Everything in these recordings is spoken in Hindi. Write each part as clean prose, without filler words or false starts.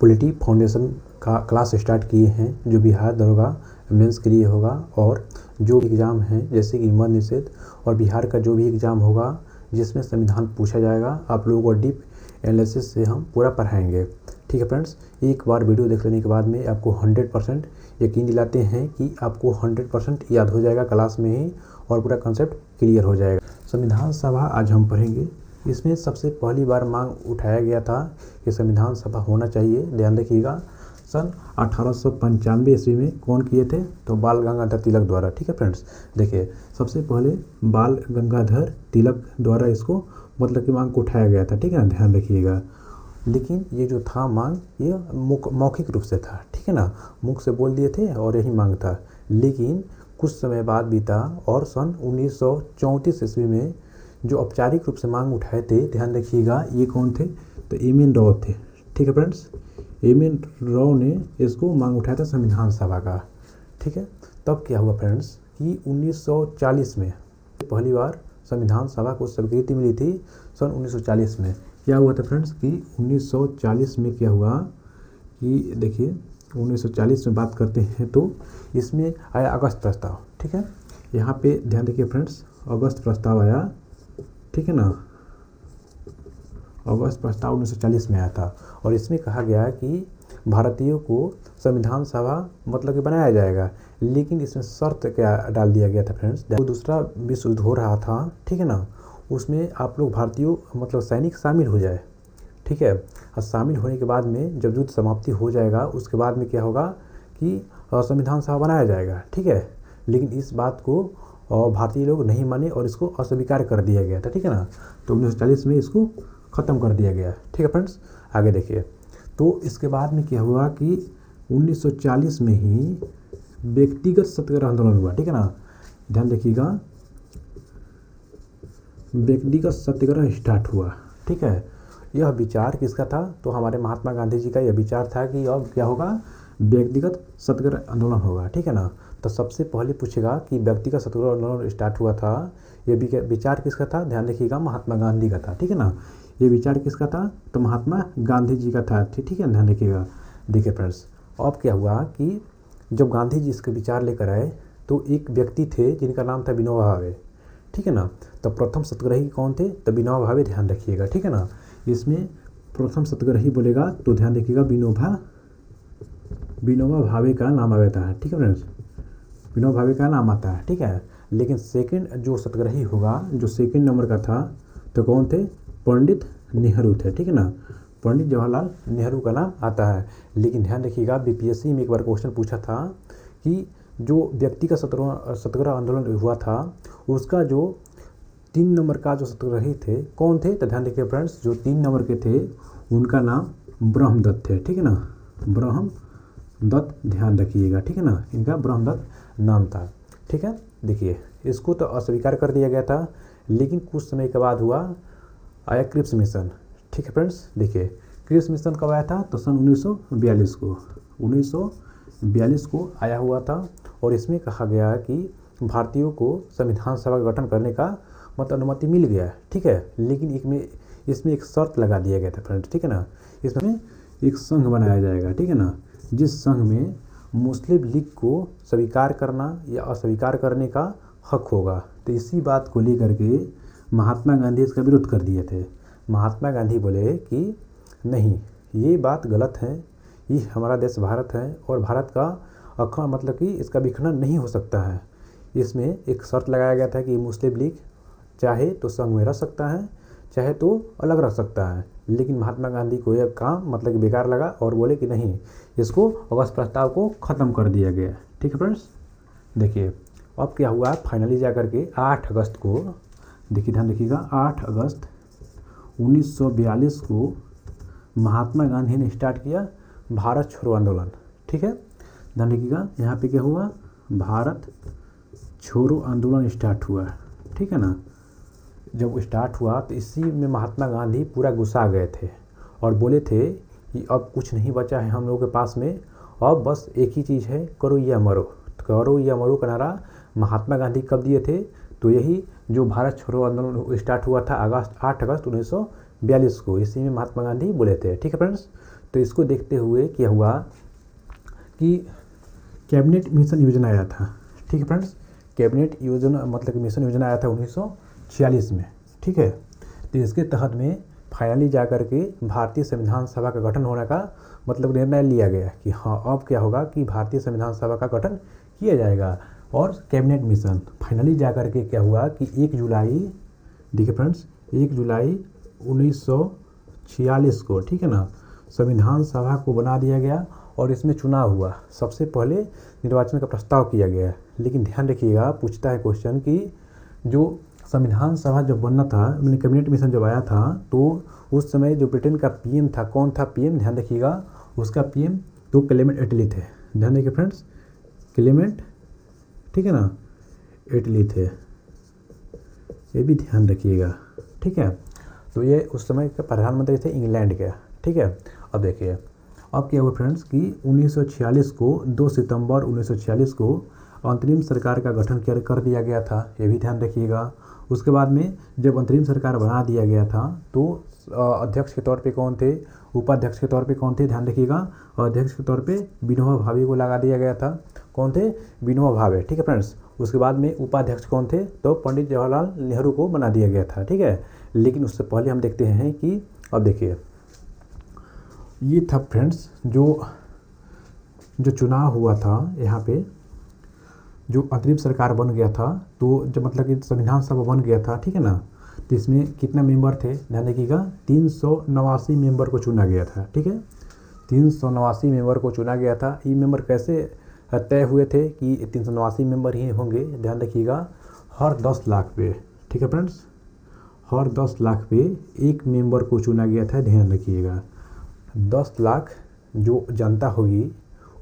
पॉलिटी फाउंडेशन का क्लास स्टार्ट किए हैं, जो बिहार दरोगा मेंस के लिए होगा। और जो एग्ज़ाम हैं जैसे कि मद्य निषेध और बिहार का जो भी एग्ज़ाम होगा जिसमें संविधान पूछा जाएगा, आप लोगों को डीप एनालिसिस से हम पूरा पढ़ाएंगे। ठीक है फ्रेंड्स, एक बार वीडियो देख लेने के बाद में आपको 100% यकीन दिलाते हैं कि आपको 100% याद हो जाएगा क्लास में ही और पूरा कॉन्सेप्ट क्लियर हो जाएगा। संविधान सभा आज हम पढ़ेंगे। इसमें सबसे पहली बार मांग उठाया गया था कि संविधान सभा होना चाहिए। ध्यान रखिएगा, सन 1895 ईस्वी में कौन किए थे? तो बाल गंगाधर तिलक द्वारा। ठीक है फ्रेंड्स, देखिए सबसे पहले बाल गंगाधर तिलक द्वारा इसको मतलब कि मांग को उठाया गया था। ठीक है ना, ध्यान रखिएगा। लेकिन ये जो था मांग, ये मौखिक रूप से था। ठीक है ना, मुख से बोल दिए थे और यही मांग था। लेकिन कुछ समय बाद बीता और सन 1934 ईस्वी में जो औपचारिक रूप से मांग उठाए थे, ध्यान रखिएगा, ये कौन थे? तो एम.एन. राव थे। ठीक है फ्रेंड्स, एम.एन. राव ने इसको मांग उठाया था संविधान सभा का। ठीक है, तब क्या हुआ फ्रेंड्स कि 1940 में पहली बार संविधान सभा को स्वीकृति मिली थी। सन 1940 में क्या हुआ था फ्रेंड्स कि 1940 में क्या हुआ कि देखिए 1940 में बात करते हैं तो इसमें आया अगस्त प्रस्ताव। ठीक है, यहाँ पे ध्यान रखिए फ्रेंड्स, अगस्त प्रस्ताव आया। ठीक है ना, अगस्त प्रस्ताव 1940 में आया था और इसमें कहा गया कि भारतीयों को संविधान सभा मतलब कि बनाया जाएगा। लेकिन इसमें शर्त क्या डाल दिया गया था फ्रेंड्स? दूसरा विश्व युद्ध हो रहा था, ठीक है ना, उसमें आप लोग भारतीयों मतलब सैनिक शामिल हो जाए। ठीक है, और शामिल होने के बाद में जब युद्ध समाप्ति हो जाएगा उसके बाद में क्या होगा कि संविधान सभा बनाया जाएगा। ठीक है, लेकिन इस बात को भारतीय लोग नहीं माने और इसको अस्वीकार कर दिया गया था। ठीक है ना, तो 1940 में इसको ख़त्म कर दिया गया। ठीक है फ्रेंड्स, आगे देखिए। तो इसके बाद में क्या हुआ कि 1940 में ही व्यक्तिगत सत्याग्रह आंदोलन हुआ। ठीक है ना, ध्यान रखिएगा, व्यक्तिगत सत्याग्रह स्टार्ट हुआ। ठीक है, यह विचार किसका था? तो हमारे महात्मा गांधी जी का यह विचार था कि अब क्या होगा, व्यक्तिगत सत्याग्रह आंदोलन होगा। ठीक है ना, तो सबसे पहले पूछेगा कि व्यक्तिगत सत्याग्रह आंदोलन स्टार्ट हुआ था, ये विचार किसका था? ध्यान रखिएगा, महात्मा गांधी का था। ठीक है ना, ये विचार किसका था? तो महात्मा गांधी जी का था। ठीक है, ध्यान रखिएगा। देखिए फ्रेंड्स, अब क्या हुआ कि जब गांधी जी इसके विचार लेकर आए तो एक व्यक्ति थे जिनका नाम था विनोबा भावे। ठीक है ना, तो प्रथम सत्याग्रही कौन थे? तो विनोबा भावे। ध्यान रखिएगा। ठीक है ना, इसमें प्रथम सत्याग्रही बोलेगा तो ध्यान रखिएगा विनोबा भावे का नाम आता है। ठीक है फ्रेंड्स, विनोबा भावे का नाम आता है। ठीक है, लेकिन सेकंड जो सत्याग्रही होगा, जो सेकंड नंबर का था, तो कौन थे? पंडित नेहरू थे। ठीक है ना, पंडित जवाहरलाल नेहरू का नाम आता है। लेकिन ध्यान रखिएगा, बीपीएससी में एक बार क्वेश्चन पूछा था कि जो व्यक्तिगत सत्याग्रह आंदोलन हुआ था उसका जो 3 नंबर का जो सत्याग्रही थे कौन थे? तो ध्यान रखिए फ्रेंड्स, जो 3 नंबर के थे उनका नाम ब्रह्मदत्त थे। ठीक है ना, ब्रह्मदत्त, ध्यान रखिएगा। ठीक है ना, इनका ब्रह्मदत्त नाम था। ठीक है, देखिए इसको तो अस्वीकार कर दिया गया था। लेकिन कुछ समय के बाद हुआ, आया क्रिप्स मिशन। ठीक है फ्रेंड्स, देखिए क्रिप्स मिशन कब आया था? तो सन 1942 को आया हुआ था और इसमें कहा गया कि भारतीयों को संविधान सभा का गठन करने का मतलब अनुमति मिल गया। ठीक है, लेकिन इसमें एक शर्त लगा दिया गया था फ्रेंड्स। ठीक है ना, इसमें एक संघ बनाया जाएगा। ठीक है ना, जिस संघ में मुस्लिम लीग को स्वीकार करना या अस्वीकार करने का हक होगा। तो इसी बात को लेकर के महात्मा गांधी इसका विरोध कर दिए थे। महात्मा गांधी बोले कि नहीं, ये बात गलत है, ये हमारा देश भारत है और भारत का मतलब कि इसका विखंडन नहीं हो सकता है। इसमें एक शर्त लगाया गया था कि मुस्लिम लीग चाहे तो संघ में रह सकता है, चाहे तो अलग रह सकता है। लेकिन महात्मा गांधी को यह काम मतलब कि बेकार लगा और बोले कि नहीं, इसको अगस्त प्रस्ताव को ख़त्म कर दिया गया। ठीक है फ्रेंड्स, देखिए अब क्या हुआ, फाइनली जा कर के 8 अगस्त को, देखिए ध्यान रखिएगा, 8 अगस्त 1942 को महात्मा गांधी ने स्टार्ट किया भारत छोड़ो आंदोलन। ठीक है, ध्यान रखिएगा, यहाँ पे क्या हुआ, भारत छोड़ो आंदोलन स्टार्ट हुआ। ठीक है ना, जब स्टार्ट हुआ तो इसी में महात्मा गांधी पूरा गुस्सा गए थे और बोले थे कि अब कुछ नहीं बचा है हम लोगों के पास में, अब बस एक ही चीज़ है, करो या मरो। करो या मरो का नारा महात्मा गांधी कब दिए थे? तो यही जो भारत छोड़ो आंदोलन स्टार्ट हुआ था 8 अगस्त 1942 को, इसी में महात्मा गांधी बोले थे। ठीक है फ्रेंड्स, तो इसको देखते हुए क्या हुआ कि कैबिनेट मिशन योजना आया था। ठीक है फ्रेंड्स, कैबिनेट योजना मतलब कि मिशन योजना आया था 1946 में। ठीक है, तो इसके तहत में फाइनली जा कर के भारतीय संविधान सभा का गठन होने का मतलब निर्णय लिया गया कि हाँ अब क्या होगा कि भारतीय संविधान सभा का गठन किया जाएगा। और कैबिनेट मिशन फाइनली जा कर के क्या हुआ कि 1 जुलाई, देखिए फ्रेंड्स, 1 जुलाई 1946 को, ठीक है ना, संविधान सभा को बना दिया गया और इसमें चुनाव हुआ। सबसे पहले निर्वाचन का प्रस्ताव किया गया। लेकिन ध्यान रखिएगा, पूछता है क्वेश्चन कि जो संविधान सभा जब बनना था, मैंने कैबिनेट मिशन जब आया था, तो उस समय जो ब्रिटेन का पीएम था, कौन था पीएम, ध्यान रखिएगा, उसका पीएम तो क्लेमेंट एटली थे। ध्यान रखिए फ्रेंड्स, क्लेमेंट, ठीक है ना, एटली थे, ये भी ध्यान रखिएगा। ठीक है, तो ये उस समय के प्रधानमंत्री थे इंग्लैंड के। ठीक है, अब देखिए अब क्या हुआ फ्रेंड्स कि 1946 को 2 सितंबर 1946 को अंतरिम सरकार का गठन कर दिया गया था, ये भी ध्यान रखिएगा। उसके बाद में जब अंतरिम सरकार बना दिया गया था तो अध्यक्ष के तौर पे कौन थे, उपाध्यक्ष के तौर पे कौन थे, ध्यान रखिएगा। अध्यक्ष के तौर पे विनोबा भावे को लगा दिया गया था। कौन थे, विनोबा भावे। ठीक है फ्रेंड्स, उसके बाद में उपाध्यक्ष कौन थे, तो पंडित जवाहरलाल नेहरू को बना दिया गया था। ठीक है, लेकिन उससे पहले हम देखते हैं कि अब देखिए ये था फ्रेंड्स जो चुनाव हुआ था, यहाँ पे जो अंतरिम सरकार बन गया था, तो जब मतलब कि संविधान सभा बन गया था, ठीक है ना, तो इसमें कितना मेंबर थे, ध्यान रखिएगा, 389 मेंबर को चुना गया था। ठीक है, 389 मेंबर को चुना गया था। ये मेंबर कैसे तय हुए थे कि 389 मेंबर ही होंगे, ध्यान रखिएगा, हर 10 लाख पे। ठीक है फ्रेंड्स, हर 10 लाख पे एक मेंबर को चुना गया था, ध्यान रखिएगा। 10 लाख जो जनता होगी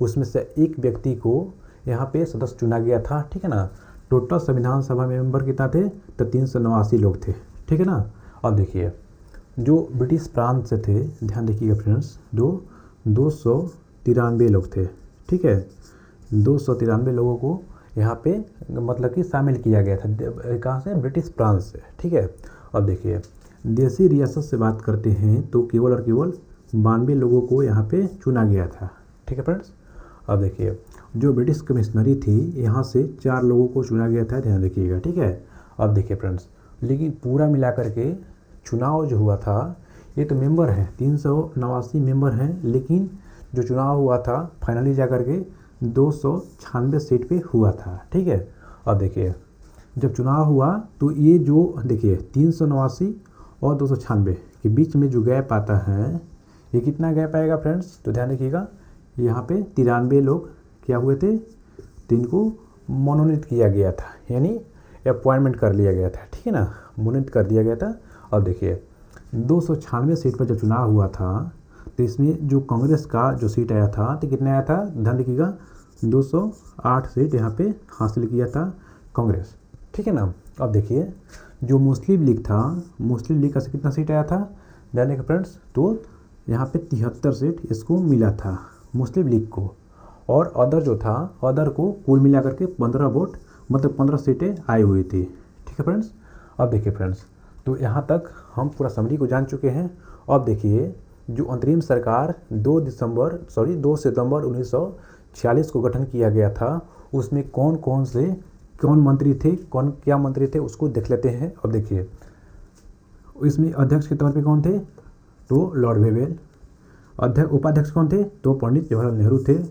उसमें से एक व्यक्ति को यहाँ पे सदस्य चुना गया था। ठीक है ना, टोटल संविधान सभा में मेंबर कितना थे, तो 389 लोग थे। ठीक है ना, अब देखिए जो ब्रिटिश प्रांत से थे, ध्यान रखिएगा फ्रेंड्स, 293 लोग थे। ठीक है, 293 लोगों को यहाँ पे मतलब कि शामिल किया गया था। कहाँ से, ब्रिटिश प्रांत से। ठीक है, अब देखिए देसी रियासत से बात करते हैं तो केवल और केवल 92 लोगों को यहाँ पे चुना गया था। ठीक है फ्रेंड्स, अब देखिए जो ब्रिटिश कमिश्नरी थी यहाँ से 4 लोगों को चुना गया था, ध्यान रखिएगा। ठीक है, अब देखिए फ्रेंड्स, लेकिन पूरा मिलाकर के चुनाव जो हुआ था, ये तो मेंबर हैं 389 मेंबर हैं, लेकिन जो चुनाव हुआ था फाइनली जा कर के 296 सीट पे हुआ था। ठीक है, अब देखिए जब चुनाव हुआ तो ये जो देखिए 389 और 296 के बीच में जो गैप आता है, ये कितना गैप आएगा फ्रेंड्स, तो ध्यान रखिएगा, यहाँ पे 93 लोग क्या हुए थे, तो इनको मनोनीत किया गया था, यानी अपॉइंटमेंट कर लिया गया था। ठीक है ना, मनोनीत कर दिया गया था। अब देखिए 296 सीट पर जब चुनाव हुआ था तो इसमें जो कांग्रेस का जो सीट आया था तो कितना आया था, ध्यान रखिएगा, 208 सीट यहाँ पे हासिल किया था कांग्रेस। ठीक है ना, अब देखिए जो मुस्लिम लीग था, मुस्लिम लीग का कितना सीट आया था, ध्यान रखिए फ्रेंड्स, तो यहाँ पे 73 सीट इसको मिला था मुस्लिम लीग को, और अदर जो था, अदर को कुल मिला करके 15 वोट मतलब 15 सीटें आई हुई थी। ठीक है फ्रेंड्स, अब देखिए फ्रेंड्स, तो यहाँ तक हम पूरा समरी को जान चुके हैं। अब देखिए जो अंतरिम सरकार 2 सितंबर 1946 को गठन किया गया था, उसमें कौन मंत्री थे, कौन क्या मंत्री थे, उसको देख लेते हैं। अब देखिए इसमें अध्यक्ष के तौर पे कौन थे, तो लॉर्ड वेवेल। उपाध्यक्ष कौन थे, तो पंडित जवाहरलाल नेहरू थे।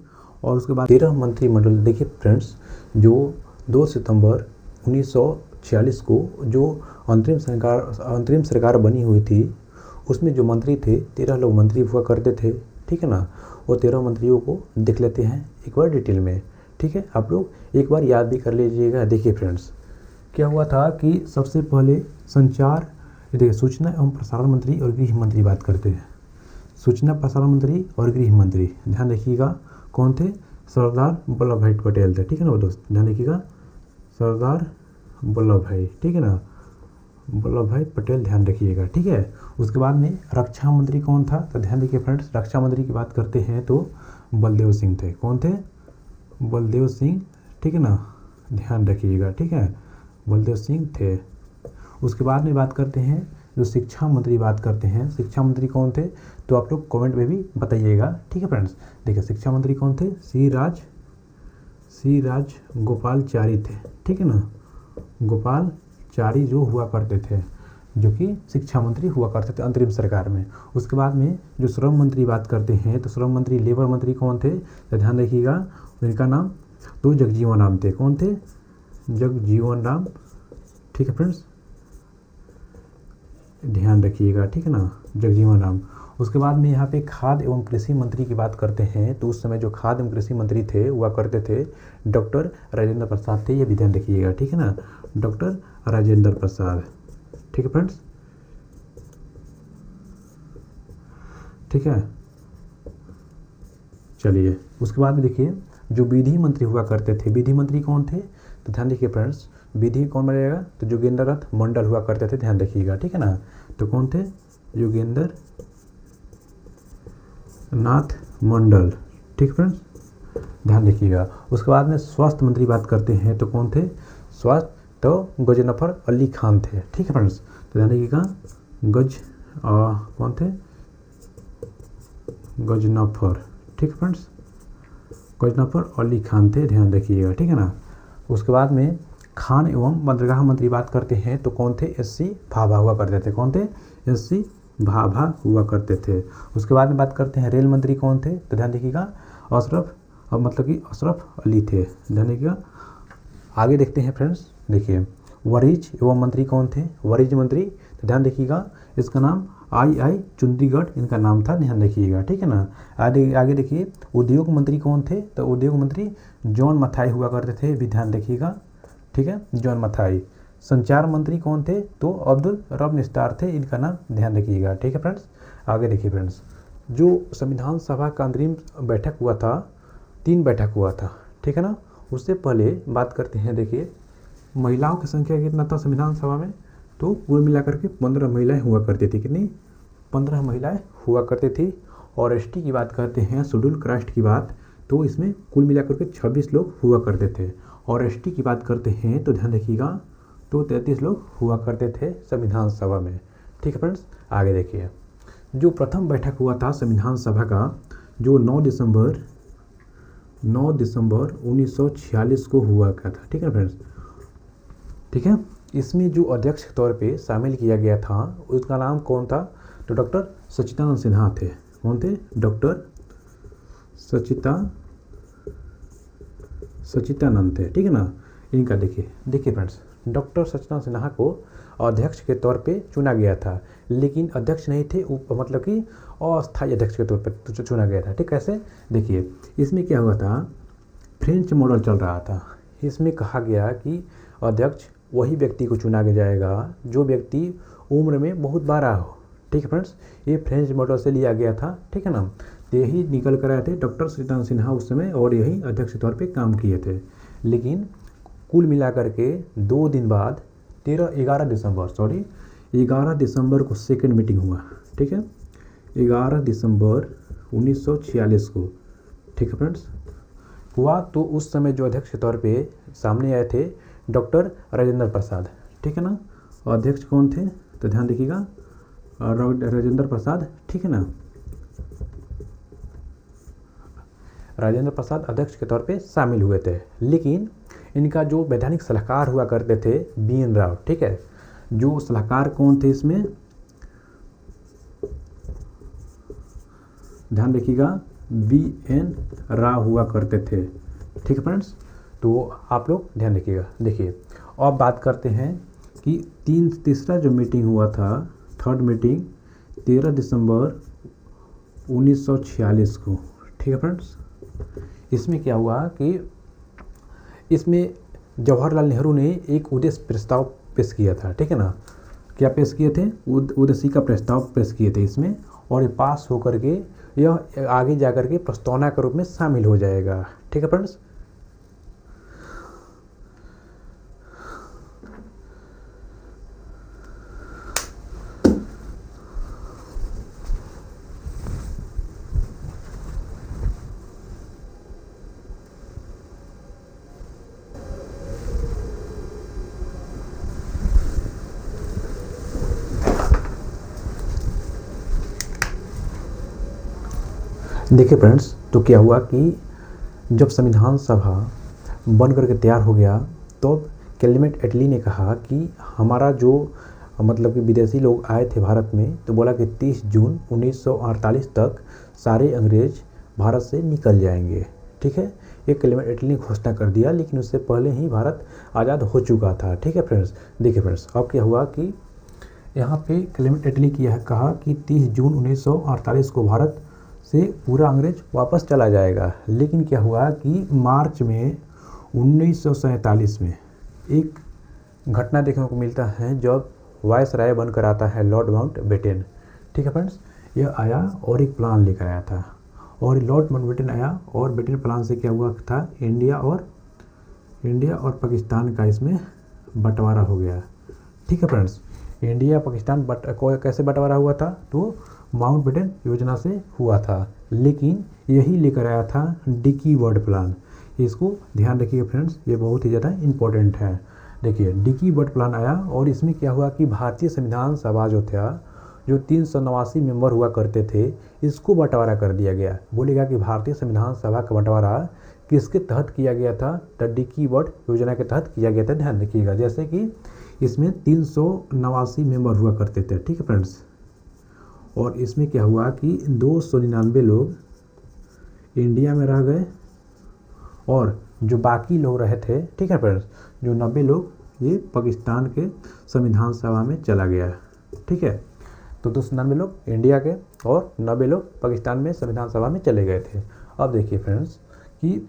और उसके बाद 13 मंत्रिमंडल। देखिए फ्रेंड्स, जो 2 सितंबर 1946 को जो अंतरिम सरकार बनी हुई थी, उसमें जो मंत्री थे 13 लोग मंत्री हुआ करते थे। ठीक है ना, वो 13 मंत्रियों को देख लेते हैं एक बार डिटेल में। ठीक है, आप लोग एक बार याद भी कर लीजिएगा। देखिए फ्रेंड्स, क्या हुआ था कि सबसे पहले संचार, देखिए सूचना एवं प्रसारण मंत्री और गृह मंत्री बात करते हैं। सूचना प्रसारण मंत्री और गृह मंत्री, ध्यान रखिएगा, कौन थे, सरदार वल्लभ भाई पटेल थे। ठीक है ना दोस्त, ध्यान रखिएगा, सरदार वल्लभ भाई, ठीक है ना, वल्लभ भाई पटेल, ध्यान रखिएगा। ठीक है, उसके बाद में रक्षा मंत्री कौन था, तो ध्यान रखिए फ्रेंड्स, रक्षा मंत्री की बात करते हैं तो बलदेव सिंह थे। कौन थे, बलदेव सिंह। ठीक है ना, ध्यान रखिएगा। ठीक है, बलदेव सिंह थे। उसके बाद में बात करते हैं जो शिक्षा मंत्री बात करते हैं, शिक्षा मंत्री कौन थे तो आप लोग कमेंट में भी बताइएगा। ठीक है फ्रेंड्स, देखिए शिक्षा मंत्री कौन थे, सी राजगोपालाचारी थे। ठीक है ना, गोपालाचारी जो हुआ करते थे, जो कि शिक्षा मंत्री हुआ करते थे अंतरिम सरकार में। उसके बाद में जो श्रम मंत्री बात करते हैं तो श्रम मंत्री लेबर मंत्री कौन थे तो ध्यान रखिएगा, उनका नाम तो जगजीवन राम थे। कौन थे, जगजीवन राम। ठीक है फ्रेंड्स, ध्यान रखिएगा। ठीक है ना, जगजीवन राम। उसके बाद में यहाँ पे खाद्य एवं कृषि मंत्री की बात करते हैं तो उस समय जो खाद्य एवं कृषि मंत्री थे हुआ करते थे डॉक्टर राजेंद्र प्रसाद थे, ये भी ध्यान रखिएगा। ठीक है ना, डॉक्टर राजेंद्र प्रसाद। ठीक है फ्रेंड्स, ठीक है, चलिए। उसके बाद में देखिए जो विधि मंत्री हुआ करते थे, विधि मंत्री कौन थे तो ध्यान रखिए फ्रेंड्स, विधि कौन बनेगा तो जोगेंद्र नाथ मंडल हुआ करते थे, ध्यान रखिएगा। ठीक है ना, तो कौन थे, जोगेंद्र नाथ मंडल। ठीक फ्रेंड्स, ध्यान रखिएगा। उसके बाद में स्वास्थ्य मंत्री बात करते हैं तो कौन थे, स्वास्थ्य तो गजनफर अली खान थे। ठीक है फ्रेंड्स, तो ध्यान रखिएगा, कौन थे, गजनफर। ठीक है फ्रेंड्स, गजनफर अली खान थे, ध्यान रखिएगा। ठीक है ना, उसके बाद में खान एवं बंदरगाह मंत्री बात करते हैं तो कौन थे, एस.सी. भाभा हुआ करते थे। कौन थे, एस.सी. भाभा हुआ करते थे। उसके बाद में बात करते हैं रेल मंत्री कौन थे तो ध्यान रखिएगा, अशरफ अली थे, ध्यान रखिएगा। आगे देखते हैं फ्रेंड्स, देखिए वाणिज्य एवं मंत्री कौन थे, वाणिज्य मंत्री तो ध्यान रखिएगा, इसका नाम आई चंडीगढ़ इनका नाम था, ध्यान रखिएगा। ठीक है ना, आगे देखिए उद्योग मंत्री कौन थे तो उद्योग मंत्री जॉन मथाई हुआ करते थे, भी ध्यान रखिएगा। ठीक है, जॉन मथाई। संचार मंत्री कौन थे तो अब्दुल रब निस्तार थे, इनका नाम ध्यान रखिएगा। ठीक है फ्रेंड्स, आगे देखिए फ्रेंड्स, जो संविधान सभा का अंतरिम बैठक हुआ था, 3 बैठक हुआ था। ठीक है ना, उससे पहले बात करते हैं, देखिए महिलाओं की संख्या कितना था संविधान सभा में तो कुल मिलाकर के 15 महिलाएं हुआ करती थी। कितनी, 15 महिलाएं हुआ करती थी। और एसटी की बात करते हैं, शेड्यूल कास्ट की बात, तो इसमें कुल मिलाकर के 26 लोग हुआ करते थे। और एसटी की बात करते हैं तो ध्यान रखिएगा, तो 33 लोग हुआ करते थे संविधान सभा में। ठीक है फ्रेंड्स, आगे देखिए जो प्रथम बैठक हुआ था संविधान सभा का, जो 9 दिसंबर 1946 को हुआ था। ठीक है फ्रेंड्स, ठीक है, इसमें जो अध्यक्ष के तौर पे शामिल किया गया था उसका नाम कौन था तो डॉक्टर सच्चिदानंद सिन्हा थे। कौन थे, डॉक्टर सच्चिदानंद थे। ठीक है ना, इनका देखिए फ्रेंड्स, डॉक्टर सच्चिदानंद सिन्हा को अध्यक्ष के तौर पे चुना गया था, लेकिन अध्यक्ष नहीं थे, मतलब कि अस्थायी अध्यक्ष के तौर पे चुना गया था। ठीक, कैसे, देखिए इसमें क्या हुआ था, फ्रेंच मॉडल चल रहा था। इसमें कहा गया कि अध्यक्ष वही व्यक्ति को चुना जाएगा जो व्यक्ति उम्र में बहुत बड़ा हो। ठीक है फ्रेंड्स, ये फ्रेंच मॉडल से लिया गया था। ठीक है ना, यही निकल कर आए थे डॉक्टर सच्चिदानंद सिन्हा उस समय, और यही अध्यक्ष के तौर पे काम किए थे। लेकिन कुल मिलाकर के 2 दिन बाद 11 दिसंबर को सेकेंड मीटिंग हुआ। ठीक है, 11 दिसंबर 1946 को, ठीक है फ्रेंड्स, हुआ। तो उस समय जो अध्यक्ष के तौर पे सामने आए थे डॉक्टर राजेंद्र प्रसाद। ठीक है ना, अध्यक्ष कौन थे तो ध्यान रखिएगा, राजेंद्र प्रसाद। ठीक है ना, राजेंद्र प्रसाद अध्यक्ष के तौर पे शामिल हुए थे। लेकिन इनका जो वैधानिक सलाहकार हुआ करते थे बी.एन. राव। ठीक है, जो सलाहकार कौन थे इसमें ध्यान रखिएगा, बी.एन. राव हुआ करते थे। ठीक है फ्रेंड्स, तो आप लोग ध्यान रखिएगा। देखिए अब बात करते हैं कि तीसरा जो मीटिंग हुआ था, थर्ड मीटिंग 13 दिसंबर 1946 को। ठीक है फ्रेंड्स, इसमें क्या हुआ कि इसमें जवाहरलाल नेहरू ने एक उद्देश्य प्रस्ताव पेश किया था। ठीक है ना, क्या पेश किए थे, उद्देश्य का प्रस्ताव पेश किए थे इसमें, और ये पास होकर के यह आगे जाकर के प्रस्तावना के रूप में शामिल हो जाएगा। ठीक है फ्रेंड्स, देखिए फ्रेंड्स, तो क्या हुआ कि जब संविधान सभा बन करके तैयार हो गया तो क्लेमेंट एटली ने कहा कि हमारा जो मतलब कि विदेशी लोग आए थे भारत में, तो बोला कि 30 जून 1948 तक सारे अंग्रेज भारत से निकल जाएंगे। ठीक है, ये क्लेमेंट एटली ने घोषणा कर दिया, लेकिन उससे पहले ही भारत आज़ाद हो चुका था। ठीक है फ्रेंड्स, देखिए फ्रेंड्स, अब क्या हुआ कि यहाँ पे क्लेमेंट एटली की यह कहा कि 30 जून 1948 को भारत से पूरा अंग्रेज वापस चला जाएगा। लेकिन क्या हुआ कि मार्च में 1947 में एक घटना देखने को मिलता है जब वायसराय बनकर आता है लॉर्ड माउंटबेटन। ठीक है फ्रेंड्स, यह आया और एक प्लान लेकर आया था, और लॉर्ड माउंटबेटन आया और बेटन प्लान से क्या हुआ था, इंडिया और पाकिस्तान का इसमें बंटवारा हो गया। ठीक है फ्रेंड्स, इंडिया पाकिस्तान कैसे बंटवारा हुआ था, तो माउंटबेटन योजना से हुआ था। लेकिन यही लेकर आया था डिकी वर्ड प्लान। इसको ध्यान रखिएगा फ्रेंड्स, ये बहुत ही ज़्यादा इम्पोर्टेंट है। देखिए, डिकी वर्ड प्लान आया और इसमें क्या हुआ कि भारतीय संविधान सभा जो था, जो 389 मेंबर हुआ करते थे, इसको बंटवारा कर दिया गया। बोलेगा कि भारतीय संविधान सभा का बंटवारा किसके तहत किया गया था, तो डिकी वर्ड योजना के तहत किया गया था। ध्यान रखिएगा, जैसे कि इसमें 389 मेंबर हुआ करते थे। ठीक है फ्रेंड्स, और इसमें क्या हुआ कि 299 लोग इंडिया में रह गए और जो बाकी लोग रहे थे, ठीक है फ्रेंड्स, जो 90 लोग ये पाकिस्तान के संविधान सभा में चला गया। ठीक है, तो 299 लोग इंडिया के और 90 लोग पाकिस्तान में संविधान सभा में चले गए थे। अब देखिए फ्रेंड्स कि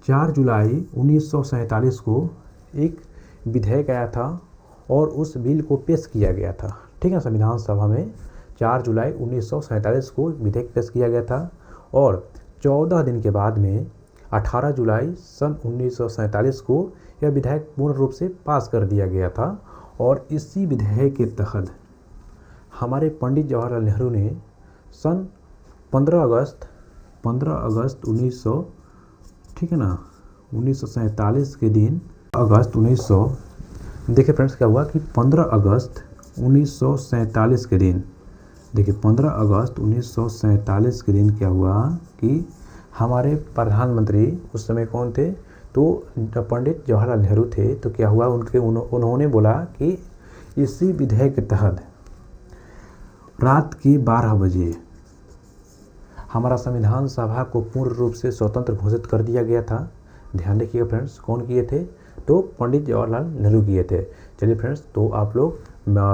4 जुलाई 1947 को एक विधेयक आया था और उस बिल को पेश किया गया था। ठीक है, संविधान सभा में 4 जुलाई 1947 को विधेयक पेश किया गया था और 14 दिन के बाद में 18 जुलाई सन 1947 को यह विधेयक पूर्ण रूप से पास कर दिया गया था। और इसी विधेयक के तहत हमारे पंडित जवाहरलाल नेहरू ने सन 15 अगस्त 1900, ठीक है ना, 1947 के दिन अगस्त 1900, देखिए फ्रेंड्स क्या हुआ कि 15 अगस्त 1947 के दिन, देखिए 15 अगस्त 1947 के दिन क्या हुआ कि हमारे प्रधानमंत्री उस समय कौन थे, तो पंडित जवाहरलाल नेहरू थे। तो क्या हुआ, उन्होंने बोला कि इसी विधेयक के तहत रात के 12 बजे हमारा संविधान सभा को पूर्ण रूप से स्वतंत्र घोषित कर दिया गया था। ध्यान रखिएगा फ्रेंड्स, कौन किए थे, तो पंडित जवाहरलाल नेहरू किए थे। चलिए फ्रेंड्स, तो आप लोग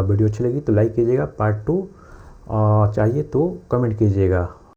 वीडियो अच्छी लगी तो लाइक कीजिएगा, पार्ट 2 चाहिए तो कमेंट कीजिएगा।